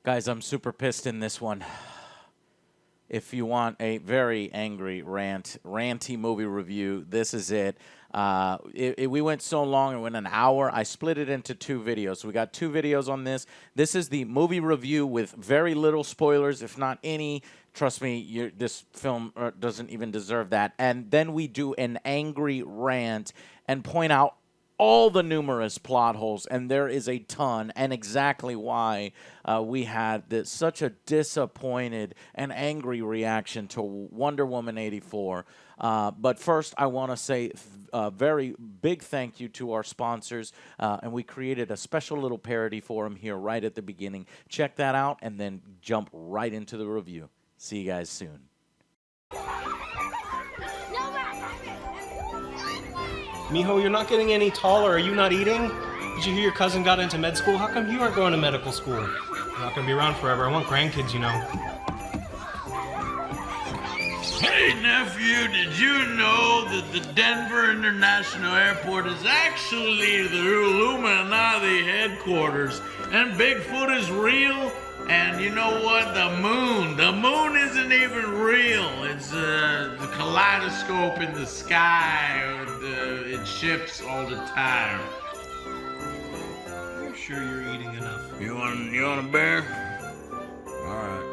Guys, I'm super pissed in this one. If you want a very angry ranty movie review, this is it. We went so long, it went an hour. I split it into 2 videos. So we got 2 videos on this. This is the movie review with very little spoilers, if not any. Trust me, this film doesn't even deserve that. And then we do an angry rant and point out all the numerous plot holes, and there is a ton, and exactly why we had such a disappointed and angry reaction to Wonder Woman 84. But first, I want to say a very big thank you to our sponsors, and we created a special little parody for them here right at the beginning. Check that out, and then jump right into the review. See you guys soon. Mijo, you're not getting any taller. Are you not eating? Did you hear your cousin got into med school? How come you aren't going to medical school? You're not going to be around forever. I want grandkids, you know. Hey, nephew, did you know that the Denver International Airport is actually the Illuminati headquarters? And Bigfoot is real? And you know what? The moon isn't even real. It's the kaleidoscope in the sky. It shifts all the time. I'm sure you're eating enough. You want a bear? All right.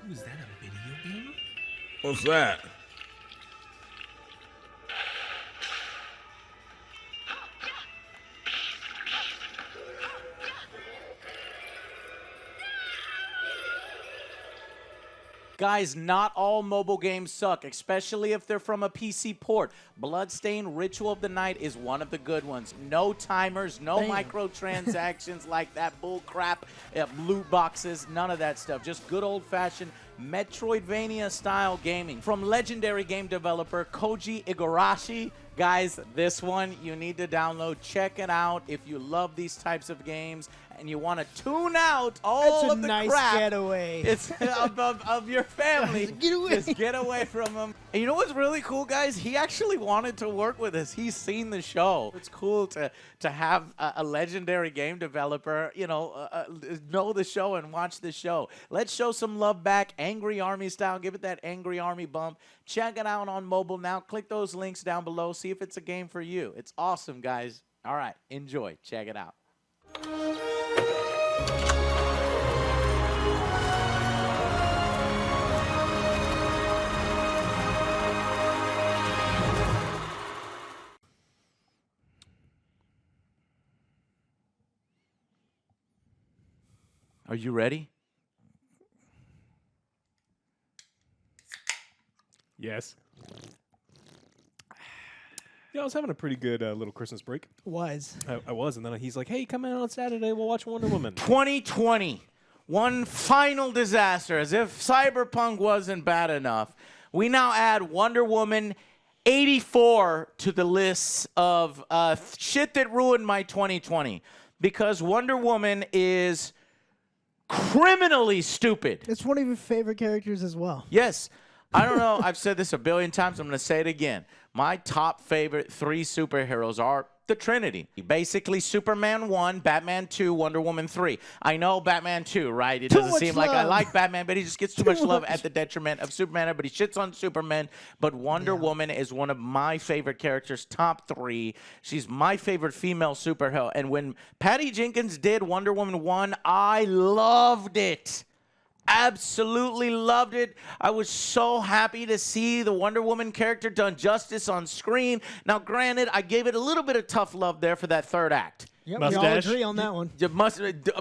Is that a video game? What's that? Guys, not all mobile games suck, especially if they're from a PC port. Bloodstained Ritual of the Night is one of the good ones. No timers, no microtransactions like that bull crap, loot boxes, none of that stuff. Just good old-fashioned Metroidvania-style gaming. From legendary game developer Koji Igarashi. Guys, this one you need to download. Check it out if you love these types of games and you want to tune out all of the crap. It's a nice getaway. It's of your family. Get away. Just get away from them. And you know what's really cool, guys? He actually wanted to work with us. He's seen the show. It's cool to have a legendary game developer, know the show and watch the show. Let's show some love back, Angry Army style. Give it that Angry Army bump. Check it out on mobile now. Click those links down below. See if it's a game for you. It's awesome, guys. All right, enjoy. Check it out. Are you ready? Yes. Yeah, I was having a pretty good little Christmas break. Was. I was, and then he's like, hey, come in on Saturday, we'll watch Wonder Woman. 2020. One final disaster. As if Cyberpunk wasn't bad enough, we now add Wonder Woman 84 to the list of shit that ruined my 2020. Because Wonder Woman is criminally stupid. It's one of your favorite characters as well. Yes. I don't know. I've said this a billion times. I'm going to say it again. My top favorite 3 superheroes are the Trinity. Basically, Superman 1, Batman 2, Wonder Woman 3. I know Batman 2, right? It doesn't seem like I like Batman, but he just gets too much love at the detriment of Superman. Everybody shits on Superman. But Wonder Woman is one of my favorite characters, top 3. She's my favorite female superhero. And when Patty Jenkins did Wonder Woman 1, I loved it. Absolutely loved it. I was so happy to see the Wonder Woman character done justice on screen. Now, granted, I gave it a little bit of tough love there for that 3rd act. Yep, we all agree on that one.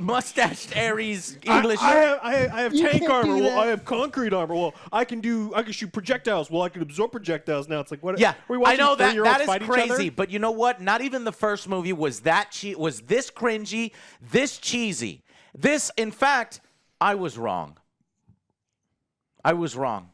Mustached Aries English. I have tank armor. Well, that. I have concrete armor. Well, I can shoot projectiles. Well, I can absorb projectiles. Now it's like, what? Yeah, are we I watching know that is fight each crazy. other? But you know what? Not even the first movie was that was this cringy, this cheesy. This, in fact, I was wrong. I was wrong.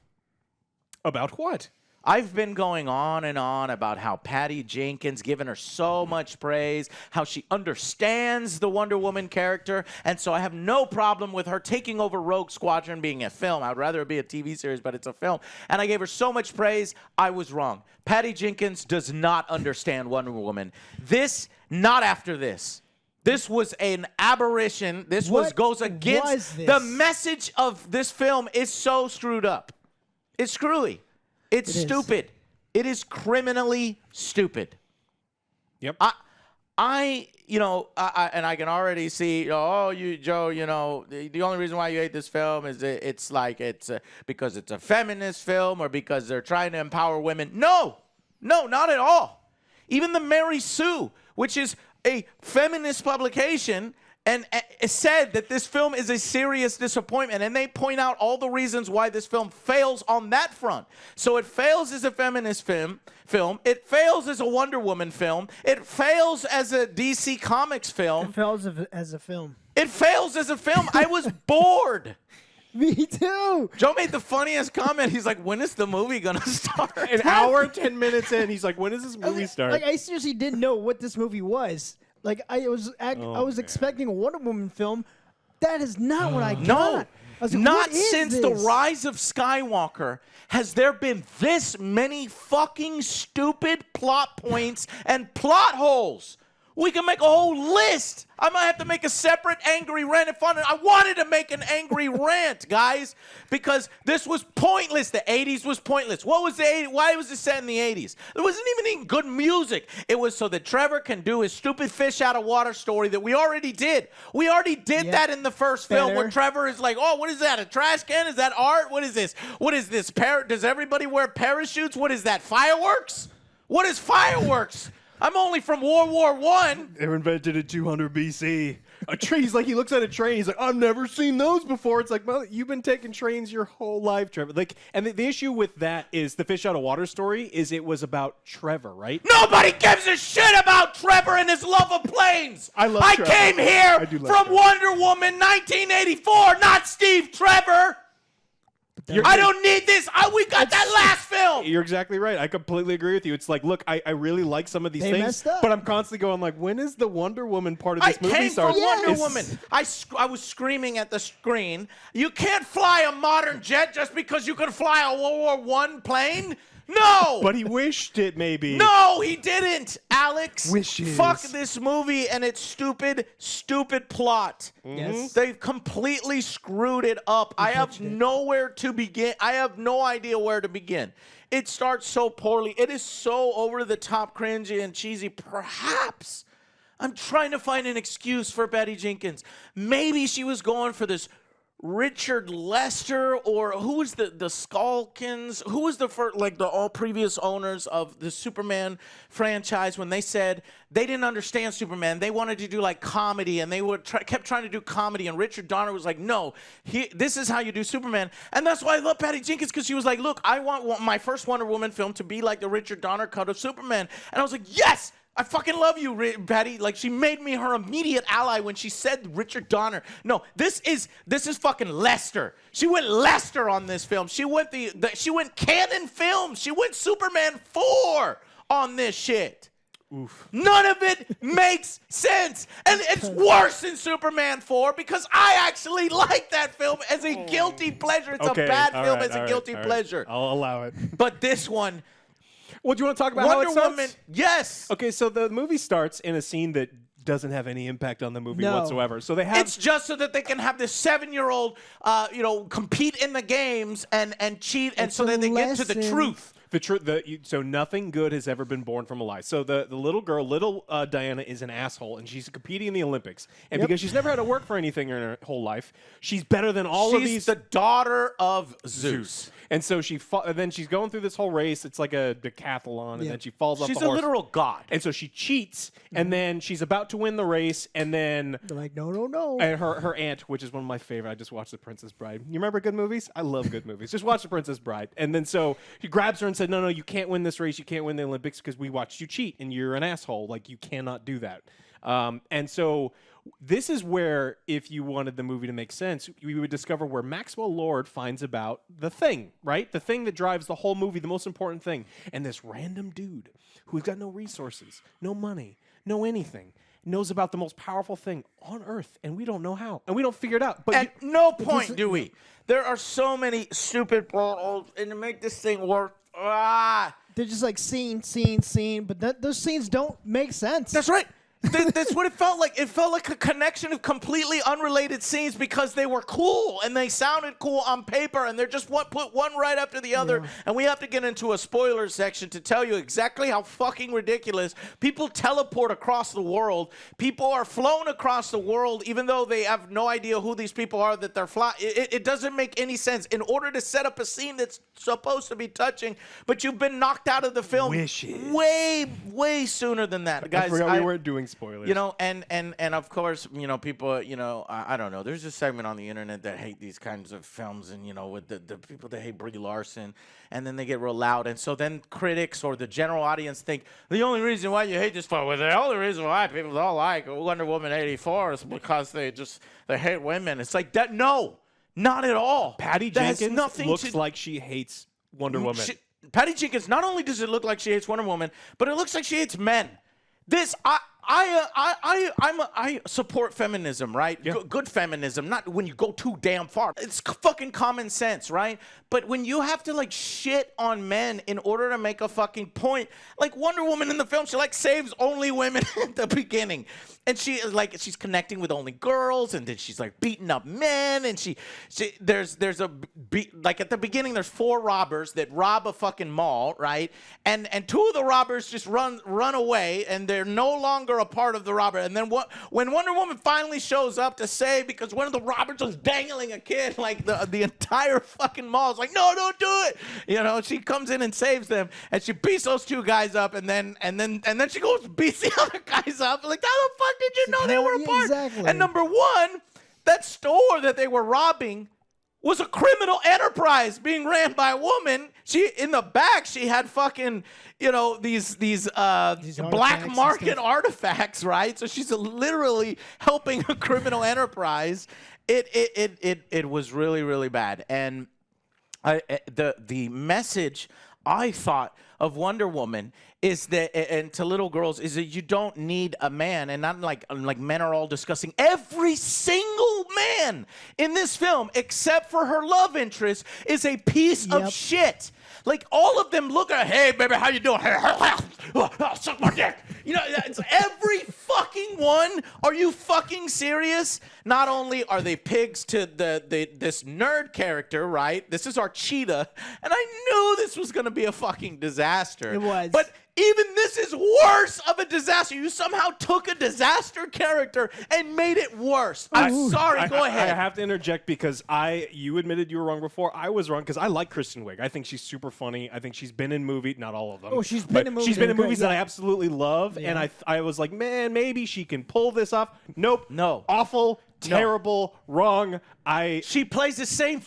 About what? I've been going on and on about how Patty Jenkins, giving her so much praise, how she understands the Wonder Woman character, and so I have no problem with her taking over Rogue Squadron being a film. I'd rather it be a TV series, but it's a film. And I gave her so much praise, I was wrong. Patty Jenkins does not understand Wonder Woman. Not after this. This was an aberration. This goes against the message of this film is so screwed up. It's screwy. It's stupid. It is criminally stupid. Yep. I can already see, Joe, the only reason why you hate this film is it's because it's a feminist film or because they're trying to empower women. No, not at all. Even the Mary Sue, which is a feminist publication, and it said that this film is a serious disappointment, and they point out all the reasons why this film fails on that front. So it fails as a feminist film. It fails as a Wonder Woman film. It fails as a DC Comics film. It fails as a film. It fails as a film. I was bored. Me too. Joe made the funniest comment. He's like, when is the movie going to start? An hour, 10 minutes in, he's like, when does this movie start? Like, I seriously didn't know what this movie was. Like, I was expecting a Wonder Woman film. That is not what I got. No, I was like, not since the rise of Skywalker has there been this many fucking stupid plot points and plot holes. We can make a whole list. I might have to make a separate angry rant if I wanted to make an angry rant, guys, because this was pointless. The 80s was pointless. What was the 80s? Why was it set in the 80s? There wasn't even any good music. It was so that Trevor can do his stupid fish out of water story that we already did. We already did that in the first film where Trevor is like, oh, what is that? A trash can? Is that art? What is this? What is this? Does everybody wear parachutes? What is that? Fireworks? What is fireworks? I'm only from World War I. They were invented in 200 BC. A train, he's like, he looks at a train, he's like, I've never seen those before. It's like, well, you've been taking trains your whole life, Trevor. Like, and the issue with that is the fish out of water story is it was about Trevor, right? Nobody gives a shit about Trevor and his love of planes. I Trevor. Came here from Wonder Woman 1984, not Steve Trevor. I don't need this. We got that last film. You're exactly right. I completely agree with you. It's like, look, I really like some of these things, but I'm constantly going like, when is the Wonder Woman part of this movie start? I came from Wonder Woman. I was screaming at the screen, you can't fly a modern jet just because you can fly a World War I plane. No! But he wished it, maybe. No, he didn't, Alex. Wishes. Fuck this movie and its stupid plot. Yes. They've completely screwed it up. I have nowhere to begin. I have no idea where to begin. It starts so poorly. It is so over-the-top cringy and cheesy. Perhaps I'm trying to find an excuse for Patty Jenkins. Maybe she was going for this Richard Lester, or who was the Skulkins? Who was the first, like the all previous owners of the Superman franchise when they said they didn't understand Superman? They wanted to do like comedy, and they would kept trying to do comedy. And Richard Donner was like, "No, this is how you do Superman." And that's why I love Patty Jenkins, because she was like, "Look, I want my first Wonder Woman film to be like the Richard Donner cut of Superman." And I was like, "Yes." I fucking love you, Patty. Like, she made me her immediate ally when she said Richard Donner. No, this is fucking Lester. She went Lester on this film. She went she went Canon Films. She went Superman 4 on this shit. Oof. None of it makes sense. And it's worse than Superman 4 because I actually like that film as a guilty pleasure. It's a bad film as a guilty pleasure. I'll allow it. But this one... Well, do you want to talk about Wonder how it starts? Woman, yes. Okay, so the movie starts in a scene that doesn't have any impact on the movie whatsoever. So they have it's just so that they can have this 7-year-old, compete in the games and cheat, and so that they get to the truth. So nothing good has ever been born from a lie. So the little girl, Diana, is an asshole, and she's competing in the Olympics. And because she's never had to work for anything in her whole life, she's better than all of these. She's the daughter of Zeus. And so then she's going through this whole race. It's like a decathlon, and then she falls off the horse. She's a literal god. And so she cheats, and then she's about to win the race, and then they're like, no. And her aunt, which is one of my favorite. I just watched The Princess Bride. You remember good movies? I love good movies. Just watch The Princess Bride. And then so he grabs her and said, no, you can't win this race. You can't win the Olympics because we watched you cheat, and you're an asshole. Like, you cannot do that. And so this is where, if you wanted the movie to make sense, we would discover where Maxwell Lord finds about the thing, right? The thing that drives the whole movie, the most important thing. And this random dude who's got no resources, no money, no anything, knows about the most powerful thing on Earth, and we don't know how, and we don't figure it out. But at no point do we. There are so many stupid plot holes, and to make this thing work, they're just like scene, but those scenes don't make sense. That's right. That's what it felt like. It felt like a connection of completely unrelated scenes because they were cool and they sounded cool on paper, and they're just put one right after the other. And we have to get into a spoiler section to tell you exactly how fucking ridiculous. People teleport across the world. People are flown across the world, even though they have no idea who these people are that they're flying. It doesn't make any sense. In order to set up a scene that's supposed to be touching, but you've been knocked out of the film way sooner than that, guys. I forgot we weren't doing spoilers. You know, and of course, you know, people, you know, I don't know. There's a segment on the internet that hate these kinds of films, and you know, with the people that hate Brie Larson, and then they get real loud, and so then critics or the general audience think the only reason why you hate this film, the only reason why people don't like Wonder Woman 84 is because they hate women. It's like that. No, not at all. Patty Jenkins looks like she hates Wonder Woman. Patty Jenkins. Not only does it look like she hates Wonder Woman, but it looks like she hates men. This I support feminism, right? Yeah. Good feminism, not when you go too damn far. It's fucking common sense, right? But when you have to like shit on men in order to make a fucking point, like Wonder Woman in the film, she like saves only women at the beginning, and she's connecting with only girls, and then she's like beating up men, and there's like at the beginning there's 4 robbers that rob a fucking mall, right? And 2 of the robbers just run away, and they're no longer a part of the robber. And then when Wonder Woman finally shows up to save, because one of the robbers was dangling a kid, like the entire fucking mall is like, no, don't do it. You know, she comes in and saves them, and she beats those 2 guys up, and then she goes beats the other guys up. Like, how the fuck did you know they were apart? Exactly. And number 1, that store that they were robbing was a criminal enterprise being ran by a woman. In the back, she had fucking, you know, these black market artifacts, right? So she's literally helping a criminal enterprise. It was really, really bad. And the message I thought of Wonder Woman is that, and to little girls, is that you don't need a man, and not like men are all discussing. Every single man in this film, except for her love interest, is a piece of shit. Like, all of them look at her, hey, baby, how you doing? Suck my dick. You know, it's every fucking one. Are you fucking serious? Not only are they pigs to this nerd character, right? This is our cheetah. And I knew this was going to be a fucking disaster. It was. But even this is worse of a disaster. You somehow took a disaster character and made it worse. I'm sorry. Go ahead. I have to interject because you admitted you were wrong before. I was wrong because I like Kristen Wiig. I think she's super funny. I think she's been in movies, not all of them. Oh, she's been in movies. She's been in movies that I yeah. absolutely love, and I was like, man, maybe she can pull this off. Nope. No. Awful. Terrible, wrong. She plays the same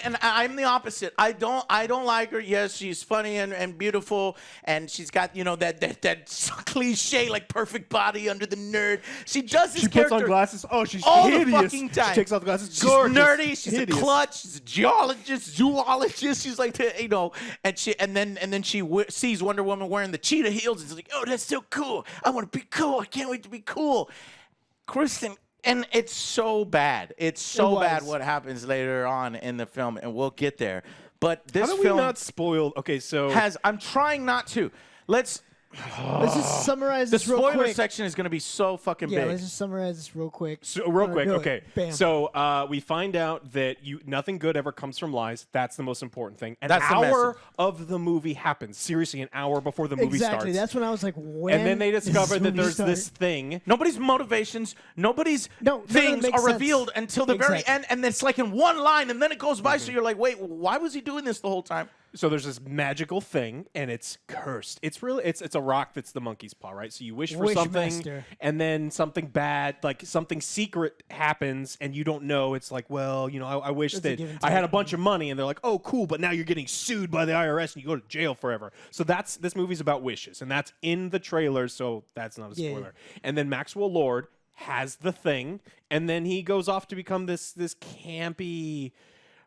and I'm the opposite. I don't like her. Yes, she's funny and beautiful, and she's got, you know, that cliche like perfect body under the nerd. She does this. She puts on glasses. Oh, she's all hideous. the fucking time. She takes off the glasses. She's Gorgeous. nerdy. She's hideous. a klutz. She's a geologist, zoologist. She's like, you know, and then she sees Wonder Woman wearing the cheetah heels. And she's like, oh, that's so cool. I want to be cool. I can't wait to be cool. Kristen. And it's so bad. It's so bad what happens later on in the film, and we'll get there. But this film... How do we not spoil... Okay, so... I'm trying not to. Let's just summarize the this real quick. spoiler section is going to be so fucking big. Yeah, let's just summarize this real quick. So, real quick, okay. Bam. So we find out that nothing good ever comes from lies. That's the most important thing. An That's the hour message. of the movie happens. Seriously, an hour before the movie starts. Exactly. That's when I was like, when and then they does discover this that movie there's start? this thing. Nobody's motivations, nobody's none of it things makes are revealed sense. until the very Exactly. end, and it's like in one line, and then it goes by, so you're like, wait, why was he doing this the whole time? So there's this magical thing, and it's cursed. It's really it's a rock that's the monkey's paw, right? So you wish for something, Wishmaster. and then something bad, like something secret happens, and you don't know. It's like, well, you know, I wish It's a that give and I had a take. bunch of money, and they're like, oh, cool, but now you're getting sued by the IRS, and you go to jail forever. So this movie's about wishes, and that's in the trailer, so that's not a Yeah. spoiler. And then Maxwell Lord has the thing, and then he goes off to become this campy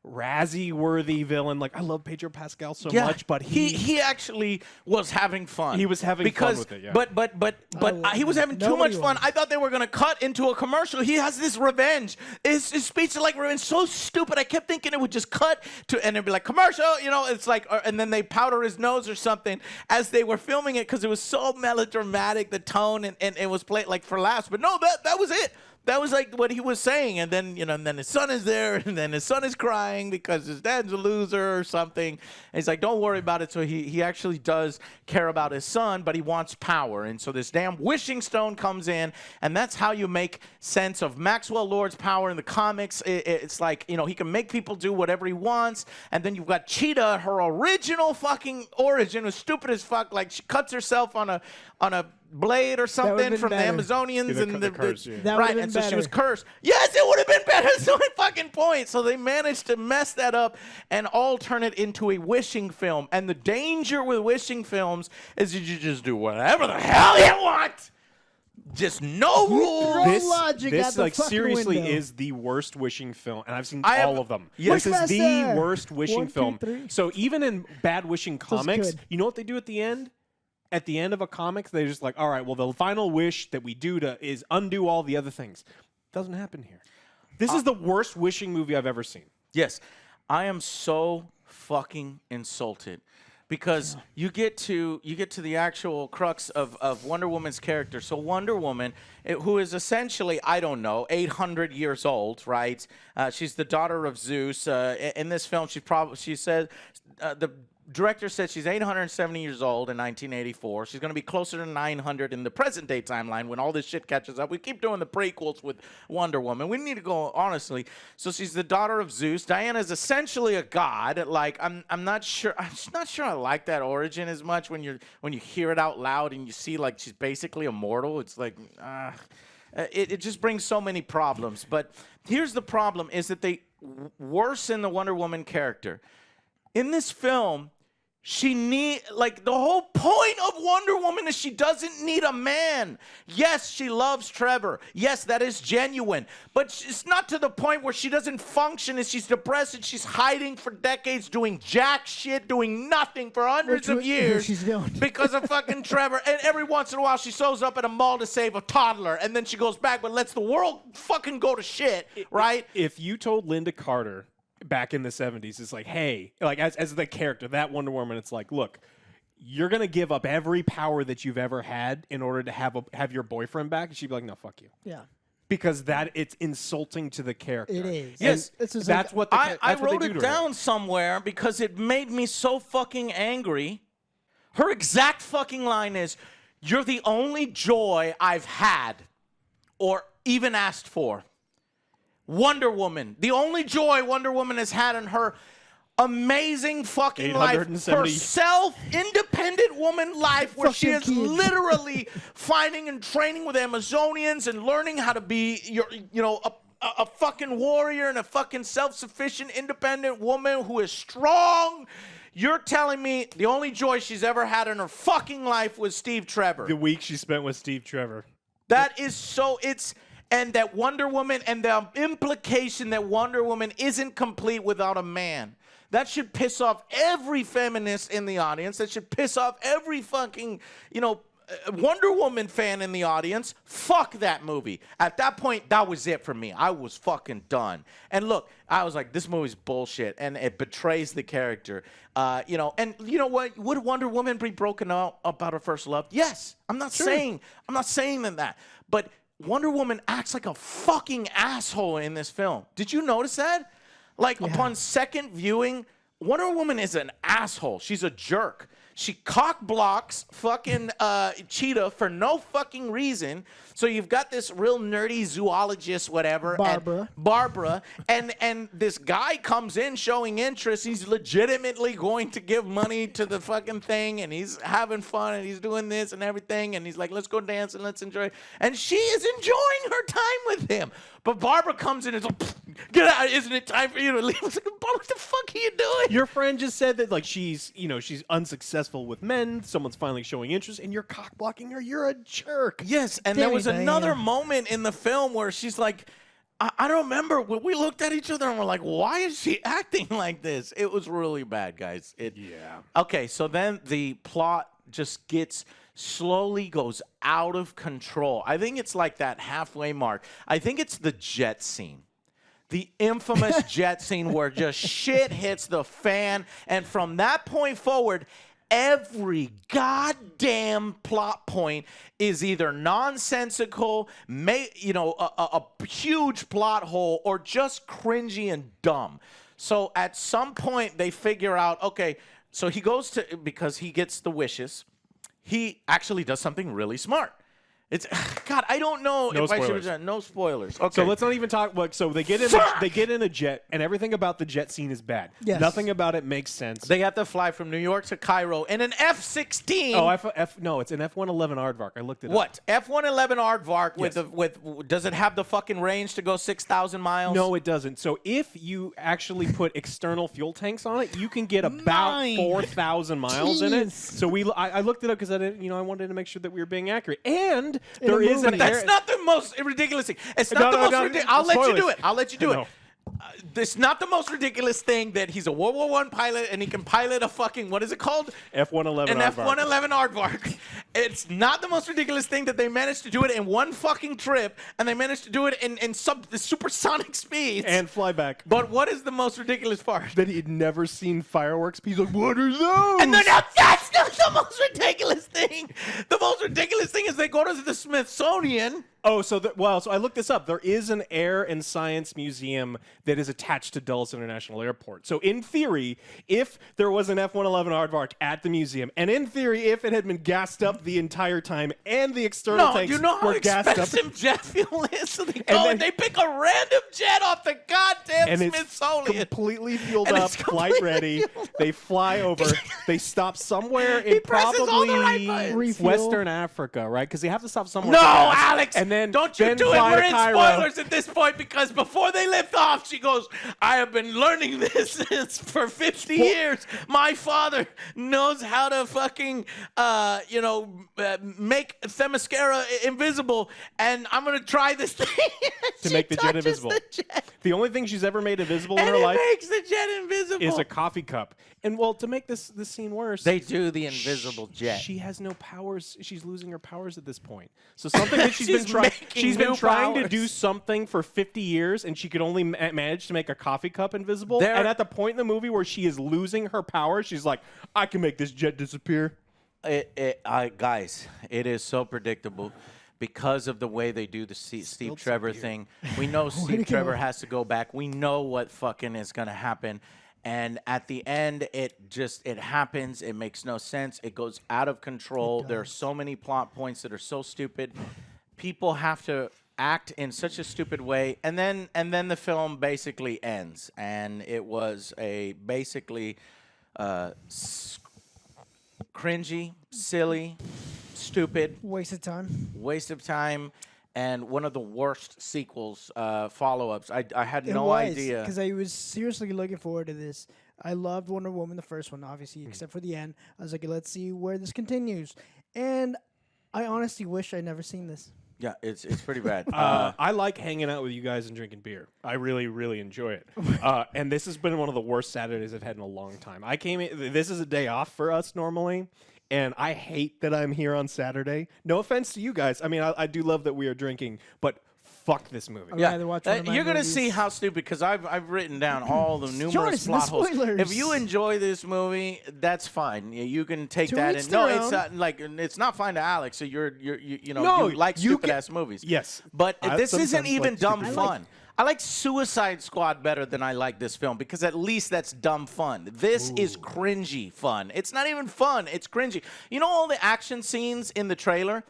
Razzie-worthy villain. Like, I love Pedro Pascal so Yeah, much, but he actually was having fun. He was having fun with it, yeah. But he was having too much fun. I thought they were gonna cut into a commercial. He has this revenge. His speech is like revenge, so stupid. I kept thinking it would just cut to and it'd be like commercial. You know, it's like, and then they powder his nose or something as they were filming it because it was so melodramatic, the tone, and it was played like for laughs. But no, that was it. That was like what he was saying, and then and then his son is there, and then his son is crying because his dad's a loser or something. And he's like, "Don't worry about it." So he actually does care about his son, but he wants power, and so this damn wishing stone comes in, and that's how you make sense of Maxwell Lord's power in the comics. It's like he can make people do whatever he wants, and then you've got Cheetah, her original fucking origin was stupid as fuck. Like she cuts herself on a blade or something from better. the Amazonians The curse, yeah. right, and so she was cursed. Yes, it would have been better. That's the only fucking point. So they managed to mess that up and all turn it into a wishing film. And the danger with wishing films is that you just do whatever the hell you want. Just no rules. Throw logic This at the like fucking seriously window. is the worst wishing film, and I've seen I have- all of them. Yes. This is the Wishmaster. worst wishing 1, 2, film. 3. So even in bad wishing comics, good. you know what they do at the end? At the end of a comic, they're just like, all right, well, the final wish that we do is undo all the other things. Doesn't happen here. This is the worst wishing movie I've ever seen. Yes, I am so fucking insulted because you get to the actual crux of Wonder Woman's character. So Wonder Woman, who is essentially, I don't know, 800 years old, right? She's the daughter of Zeus. In this film, she said the director said she's 870 years old in 1984. She's going to be closer to 900 in the present day timeline when all this shit catches up. We keep doing the prequels with Wonder Woman. We need to go honestly. So she's the daughter of Zeus. Diana is essentially a god. Like I'm not sure. I'm just not sure I like that origin as much when you hear it out loud and you see like she's basically immortal. It's like it just brings so many problems. But here's the problem: is that they worsen the Wonder Woman character in this film. The whole point of Wonder Woman is she doesn't need a man. Yes, she loves Trevor. Yes, that is genuine. But it's not to the point where she doesn't function and she's depressed and she's hiding for decades doing jack shit, doing nothing for hundreds of years she's doing. because of fucking Trevor. And every once in a while she shows up at a mall to save a toddler and then she goes back but lets the world fucking go to shit, right? If you told Linda Carter back in the 70s, it's like, hey, like as the character, that Wonder Woman, it's like, look, you're going to give up every power that you've ever had in order to have your boyfriend back. And she'd be like, no, fuck you. Yeah. Because it's insulting to the character. It is. Yes. That's what I wrote it down somewhere because it made me so fucking angry. Her exact fucking line is, "You're the only joy I've had or even asked for." Wonder Woman, the only joy Wonder Woman has had in her amazing fucking life, her self-independent woman life, where she is literally fighting and training with Amazonians and learning how to be a fucking warrior and a fucking self-sufficient, independent woman who is strong. You're telling me the only joy she's ever had in her fucking life was Steve Trevor. The week she spent with Steve Trevor. That is so, and that Wonder Woman, and the implication that Wonder Woman isn't complete without a man. That should piss off every feminist in the audience. That should piss off every fucking, Wonder Woman fan in the audience. Fuck that movie. At that point, that was it for me. I was fucking done. And look, I was like, this movie's bullshit, and it betrays the character. And you know what? Would Wonder Woman be broken out about her first love? Yes. I'm not saying that. But Wonder Woman acts like a fucking asshole in this film. Did you notice that? Upon second viewing, Wonder Woman is an asshole. She's a jerk. She cock blocks fucking Cheetah for no fucking reason. So you've got this real nerdy zoologist, whatever, Barbara, and this guy comes in showing interest. He's legitimately going to give money to the fucking thing, and he's having fun, and he's doing this and everything, and he's like, let's go dance and let's enjoy. And she is enjoying her time with him. But Barbara comes in and is like, get out, isn't it time for you to leave? I was like, Barbara, what the fuck are you doing? Your friend just said that she's unsuccessful with men, someone's finally showing interest, and you're cock blocking her. You're a jerk. Yes, and there was another moment in the film where she's like, I don't remember. We looked at each other and we're like, why is she acting like this? It was really bad, guys. Okay, so then the plot just slowly goes out of control. I think it's like that halfway mark. I think it's the jet scene. The infamous jet scene where just shit hits the fan. And from that point forward, every goddamn plot point is either nonsensical, a huge plot hole, or just cringy and dumb. So at some point, they figure out, okay, so he goes to, because he gets the wishes, he actually does something really smart. It's God. I don't know No if I should have spoilers. done no spoilers. Okay, So let's not even talk. Like, so they get in a jet, and everything about the jet scene is bad. Yes. Nothing about it makes sense. they have to fly from New York to Cairo in an F-16. Oh, no, it's an F-111 Aardvark. I looked it up. What F-111 Aardvark Yes. with does it have the fucking range to go 6,000 miles? No, it doesn't. So if you actually put external fuel tanks on it, you can get about Nine. 4,000 miles in it. Jeez. So I looked it up because I didn't, I wanted to make sure that we were being accurate. And In there a is movie. an That's air- not the most ridiculous thing. It's not No, the no, most no, ridiculous. I'll let you do spoilers. it. I'll let you do No. it. It's not the most ridiculous thing that he's a World War I pilot and he can pilot a fucking, what is it called? F-111 An Aardvark. F-111 Aardvark. It's not the most ridiculous thing that they managed to do it in one fucking trip, and they managed to do it in supersonic speeds. And fly back. But what is the most ridiculous part? That he had never seen fireworks. He's like, what are those? And then now that's not the most ridiculous thing. The most ridiculous thing is they go to the Smithsonian. Oh, so I looked this up. There is an air and science museum that is attached to Dulles International Airport. So in theory, if there was an F-111 Aardvark at the museum, and in theory, if it had been gassed up the entire time and the external No, tanks you know how were gassed up, expensive jet fuel is? So they go then- and they pick a random jet off the goddamn and it's Smithsonian. completely fueled And up, it's flight completely ready. fueled up. They fly over. They stop somewhere in presses all the right probably buttons. Refuel. Western Africa, right? Because they have to stop somewhere. No, for gas. Alex, And then don't you then do it. fly We're to in Cairo. spoilers at this point because before they lift off, she goes, I have been learning this for 50 years. My father knows how to fucking, make Themyscira invisible, and I'm going to try this thing. To She make the jet touches invisible. the jet, The only thing she's ever made invisible in and her it life makes the jet invisible. is a coffee cup. And well, to make this scene worse, They do the invisible jet. She has no powers. She's losing her powers at this point. So something that she's been She's trying. making She's been new trying to powers. do something for 50 years, and she could only manage to make a coffee cup invisible. There- And at the point in the movie where she is losing her power, she's like, "I can make this jet disappear." Guys, it is so predictable because of the way they do the Steve Trevor thing. We know Steve Trevor has to go back. We know what fucking is going to happen. And at the end, it happens. It makes no sense. It goes out of control. There are so many plot points that are so stupid. People have to act in such a stupid way, and then the film basically ends. And it was basically cringy, silly, stupid, Waste of time. waste of time, and one of the worst sequels, follow-ups. I had no idea. Because I was seriously looking forward to this. I loved Wonder Woman, the first one, obviously, except for the end. I was like, let's see where this continues. And I honestly wish I'd never seen this. Yeah, it's pretty bad. I like hanging out with you guys and drinking beer. I really, really enjoy it. And this has been one of the worst Saturdays I've had in a long time. This is a day off for us normally, and I hate that I'm here on Saturday. No offense to you guys. I mean, I do love that we are drinking, but fuck this movie. Yeah. rather watch one of my You're gonna movies. see how stupid, because I've written down all the numerous Jonas, the plot holes. spoilers. If you enjoy this movie, that's fine. You can take 2 that. weeks And no, to it's round. not it's not fine to Alex. So you No, like you stupid can- ass movies. Yes. but I this isn't sometimes even like dumb stupid fun. I like Suicide Squad better than I like this film, because at least that's dumb fun. This is cringy fun. It's not even fun. It's cringy. You know all the action scenes in the trailer?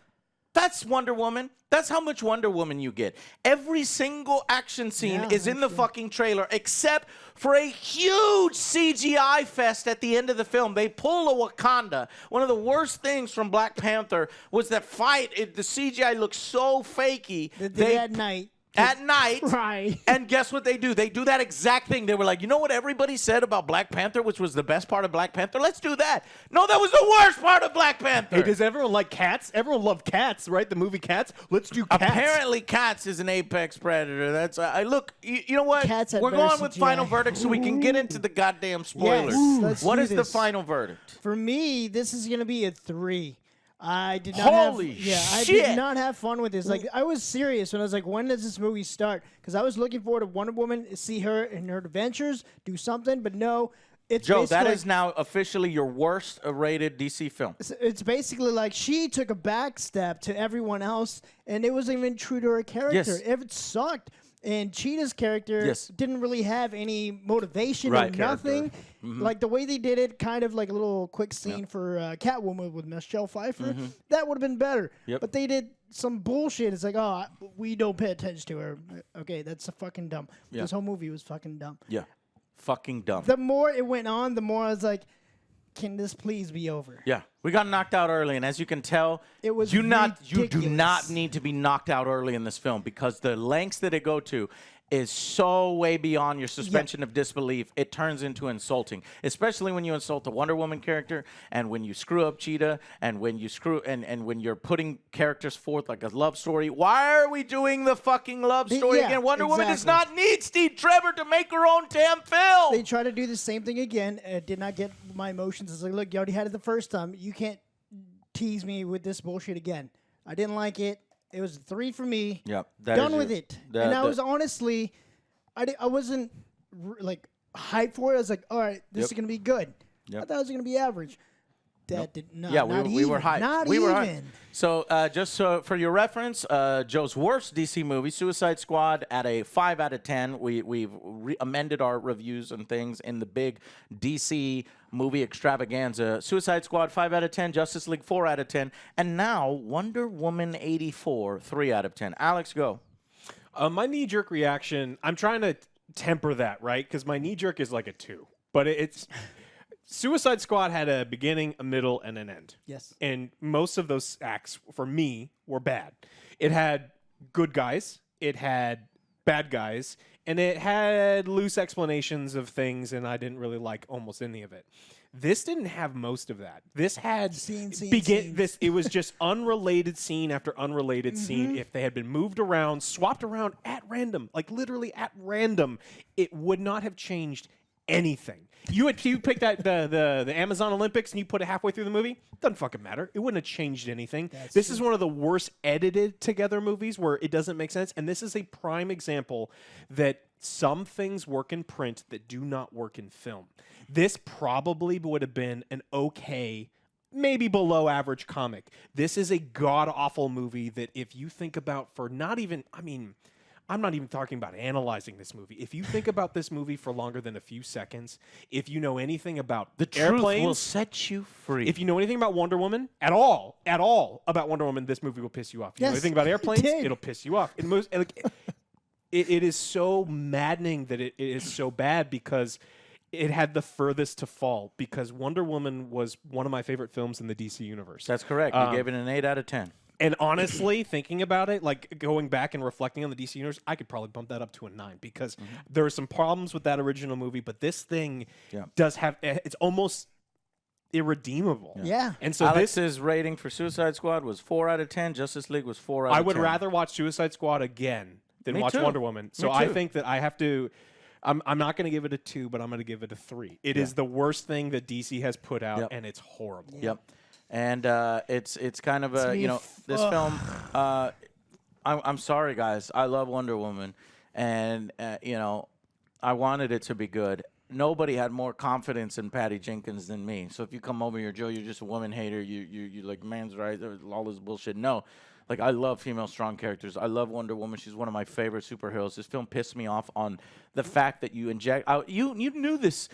That's Wonder Woman. That's how much Wonder Woman you get. Every single action scene Yeah, is in the actually. fucking trailer, except for a huge CGI fest at the end of the film. They pull a Wakanda. One of the worst things from Black Panther was that fight. The CGI looks so fakey. The day at night. at night. Right. And guess what they do? They do that exact thing. They were like, you know what everybody said about Black Panther, which was the best part of Black Panther? Let's do that. No, that was the worst part of Black Panther. Hey, does everyone like Cats? Everyone loved Cats, right? The movie Cats. Let's do Cats. Apparently, Cats is an apex predator. That's look. You know what? Cats had We're better going with CGI. final verdict so we can get into the goddamn spoilers. let's What do is the this. final verdict? For me, this is gonna be a 3. I did not Holy I shit. did not have fun with this. Like, I was serious when I was like, when does this movie start? Because I was looking forward to Wonder Woman, see her in her adventures, do something, but no. It's Joe, basically that like, is now officially your worst rated DC film. it's basically like she took a back step to everyone else, and it wasn't even true to her character. Yes. It sucked. And Cheetah's character Yes. didn't really have any motivation Right or character. nothing. Like the way they did it, kind of like a little quick scene for Catwoman with Michelle Pfeiffer, that would have been better. Yep. But they did some bullshit. It's like, oh, we don't pay attention to her. Okay, that's fucking dumb. Yeah. This whole movie was fucking dumb. Yeah. Fucking dumb. The more it went on, the more I was like, can this please be over? Yeah, we got knocked out early, and as you can tell, It was you do ridiculous. not need to be knocked out early in this film because the lengths that it go to is so way beyond your suspension of disbelief. It turns into insulting, especially when you insult the Wonder Woman character, and when you screw up Cheetah, and when you and when you're putting characters forth like a love story. Why are we doing the fucking love story Yeah, again? Wonder Woman does exactly. not need Steve Trevor to make her own damn film. They tried to do the same thing again. It did not get my emotions. It's like, look, you already had it the first time. You can't tease me with this bullshit again. I didn't like it. It was a 3 for me. Yep, that Done is with your- it. the- And I the- was honestly, I wasn't like hyped for it. I was like, all right, this is Yep. going to be good. Yep. I thought it was going to be average. That did not. Yeah, not we were even, hyped. Not we even. were hyped. So just for your reference, Joe's worst DC movie, Suicide Squad, at a 5 out of 10. We've amended our reviews and things in the big DC movie extravaganza. Suicide Squad, 5 out of 10. Justice League, 4 out of 10. And now Wonder Woman 84, 3 out of 10. Alex, go. My knee-jerk reaction, I'm trying to temper that, right? Because my knee-jerk is like a 2. But it's... Suicide Squad had a beginning, a middle, and an end. Yes. And most of those acts, for me, were bad. It had good guys, it had bad guys, and it had loose explanations of things, and I didn't really like almost any of it. This didn't have most of that. This had Scenes. It was just unrelated scene after unrelated Mm-hmm. scene. If they had been moved around, swapped around at random, like literally at random, it would not have changed anything. You picked that the Amazon Olympics and you put it halfway through the movie, doesn't fucking matter. It wouldn't have changed anything. This is one of the worst edited together movies where it doesn't make sense, and this is a prime example that some things work in print that do not work in film. This probably would have been an okay, maybe below average comic. This is a god-awful movie that if you think about for not even, I mean, I'm not even talking about analyzing this movie. If you think about this movie for longer than a few seconds, if you know anything about The airplanes, truth will set you free. if you know anything about Wonder Woman at all about Wonder Woman, this movie will piss you off. You know Yes, anything about it airplanes, did. it'll piss you off. It is so maddening that it is so bad because it had the furthest to fall because Wonder Woman was one of my favorite films in the DC universe. That's correct. You gave it an 8 out of 10. And honestly, thinking about it, like going back and reflecting on the DC universe, I could probably bump that up to a 9 because there are some problems with that original movie, but this thing does have, it's almost irredeemable. Yeah. And so Alex's rating for Suicide Squad was 4 out of 10. Justice League was 4 out of 10. I would rather watch Suicide Squad again than Me watch too. Wonder Woman. So Me I too. think that I have to. I'm not going to give it a 2, but I'm going to give it a 3. It is the worst thing that DC has put out, Yep. and it's horrible. Yep. And it's kind of a, me you know, f- this film, I'm sorry, guys. I love Wonder Woman. And, you know, I wanted it to be good. Nobody had more confidence in Patty Jenkins than me. So if you come over here, Joe, you're just a woman hater. You like man's rights, all this bullshit. No. Like, I love female strong characters. I love Wonder Woman. She's one of my favorite superheroes. This film pissed me off on the fact that you inject. You knew this.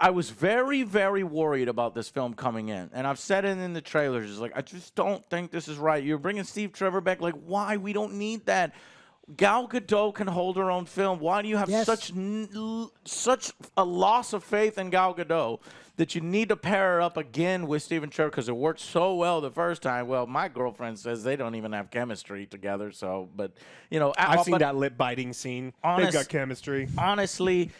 I was very, very worried about this film coming in. And I've said it in the trailers. It's like, I just don't think this is right. You're bringing Steve Trevor back. Like, why? We don't need that. Gal Gadot can hold her own film. Why do you have Yes. such a loss of faith in Gal Gadot that you need to pair her up again with Stephen Trevor because it worked so well the first time. Well, my girlfriend says they don't even have chemistry together. So, but I've seen that lip biting scene. They've got chemistry. Honestly,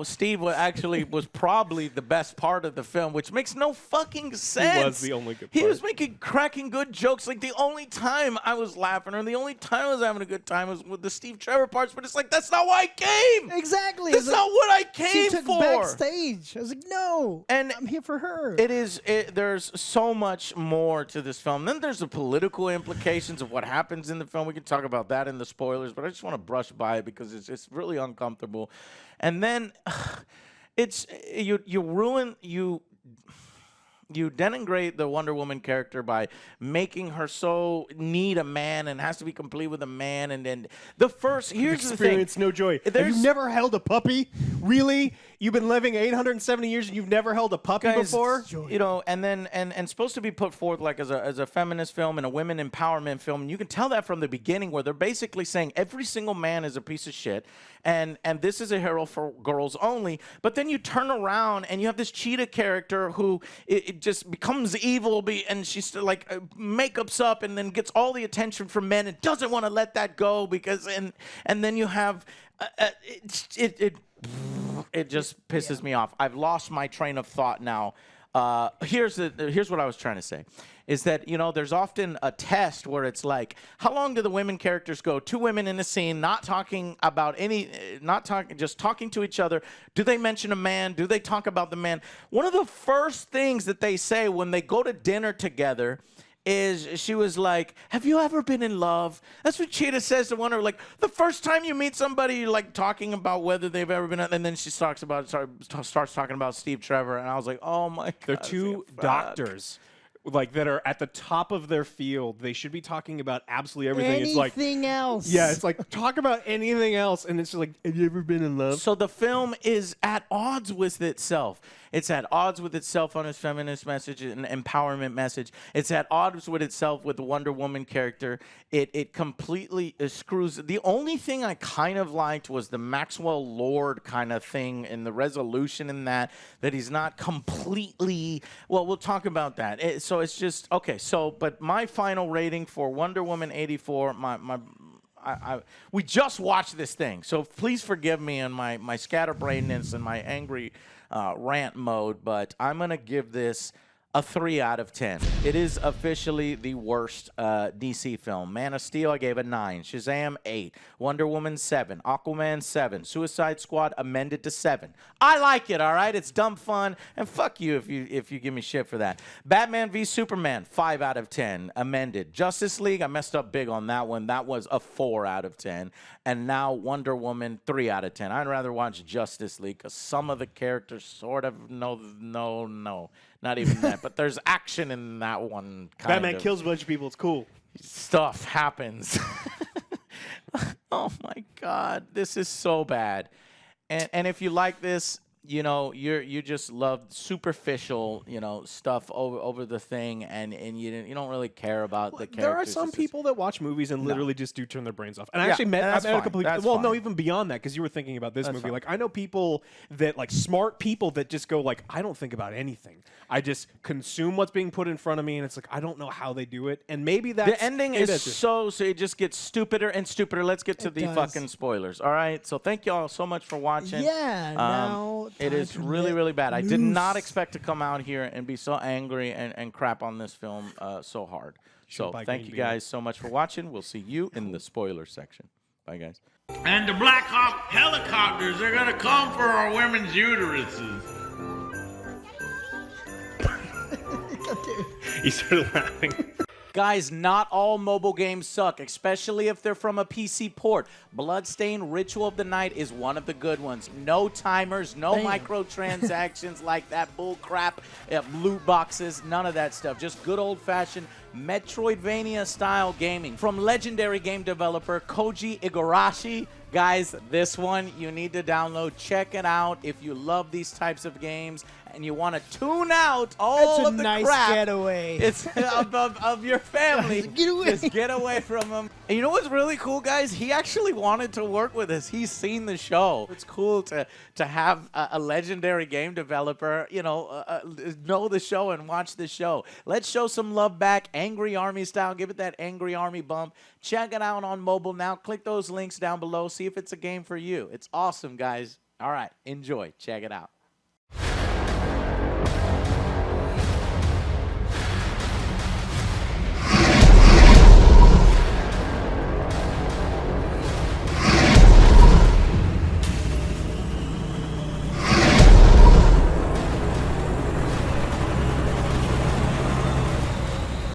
Steve was probably the best part of the film, which makes no fucking sense. He was the only good He part. was cracking good jokes. Like, the only time I was laughing or the only time I was having a good time was with the Steve Trevor parts, but it's like, that's not why I came. Exactly. That's not what I came she took for. backstage. I was like, no, And I'm here for her. There's so much more to this film. Then there's the political implications of what happens in the film. We can talk about that in the spoilers, but I just want to brush by it because it's really uncomfortable. And then you denigrate the Wonder Woman character by making her so need a man and has to be complete with a man. And then here's the thing. Experience no joy. Have you never held a puppy? Really? You've been living 870 years and you've never held a puppy before? And supposed to be put forth like as a feminist film and a women empowerment film. And you can tell that from the beginning where they're basically saying every single man is a piece of shit and this is a hero for girls only. But then you turn around and you have this cheetah character who it just becomes evil and she's like makeups up and then gets all the attention from men and doesn't want to let that go because and then you have it just pisses me off. I've lost my train of thought now. Here's what I was trying to say, is that there's often a test where it's like, how long do the women characters go? Two women in a scene, not talking about just talking to each other. Do they mention a man? Do they talk about the man? One of the first things that they say when they go to dinner together is she was like, have you ever been in love? That's what Cheetah says to Wonder. Like, the first time you meet somebody, you're like talking about whether they've ever been, and then she starts talking about Steve Trevor, and I was like, oh my God. They're two doctors. Like, that are at the top of their field. They should be talking about absolutely everything. Anything else. Yeah, it's like, talk about anything else. And it's just like, have you ever been in love? So the film is at odds with itself. It's at odds with itself on its feminist message and empowerment message. It's at odds with itself with the Wonder Woman character. It completely screws. The only thing I kind of liked was the Maxwell Lord kind of thing and the resolution in that he's not completely, well, we'll talk about that. So it's just, okay, but my final rating for Wonder Woman 84, we just watched this thing, so please forgive me and my scatterbrainedness and my angry rant mode, but I'm going to give this a 3 out of 10. It is officially the worst DC film. Man of Steel, I gave a 9. Shazam, 8. Wonder Woman, 7. Aquaman, 7. Suicide Squad, amended to 7. I like it, all right? It's dumb fun, and fuck you if you give me shit for that. Batman v Superman, 5 out of 10, amended. Justice League, I messed up big on that one. That was a 4 out of 10. And now Wonder Woman, 3 out of 10. I'd rather watch Justice League because some of the characters sort of, no, not even that. But there's action in that one. Batman kills a bunch of people. It's cool. Stuff happens. Oh my God, this is so bad. And if you like this, you just love superficial, stuff over the thing, and you don't really care about the characters. There are some people that watch movies and literally just do turn their brains off. And I Yeah, actually met and that's a couple fine. people. That's Well, fine. no, even beyond that, because you were thinking about this movie. fine. Like, I know people that, like, smart people that just go like, I don't think about anything. I just consume what's being put in front of me, and it's like, I don't know how they do it. And maybe that's the ending is so it just gets stupider and stupider. Let's get to the fucking spoilers. All right. So thank you all so much for watching. Yeah. Now it is really, really bad. I did not expect to come out here and be so angry and crap on this film so hard. So thank you guys so much for watching. We'll see you in the spoiler section. Bye, guys. And the Black Hawk helicopters are gonna come for our women's uteruses. He started laughing. Guys, not all mobile games suck, especially if they're from a PC port. Bloodstained Ritual of the Night is one of the good ones. No timers, no microtransactions like that bull crap, loot boxes, none of that stuff. Just good old-fashioned Metroidvania-style gaming from legendary game developer Koji Igarashi. Guys, this one you need to download. Check it out if you love these types of games and you want to tune out all That's of a the nice crap getaway. it's of your family. Get away. Just get away from him. And you know what's really cool, guys? He actually wanted to work with us. He's seen the show. It's cool to have a legendary game developer, know the show and watch the show. Let's show some love back, Angry Army style. Give it that Angry Army bump. Check it out on mobile now. Click those links down below. See if it's a game for you. It's awesome, guys. All right, enjoy. Check it out.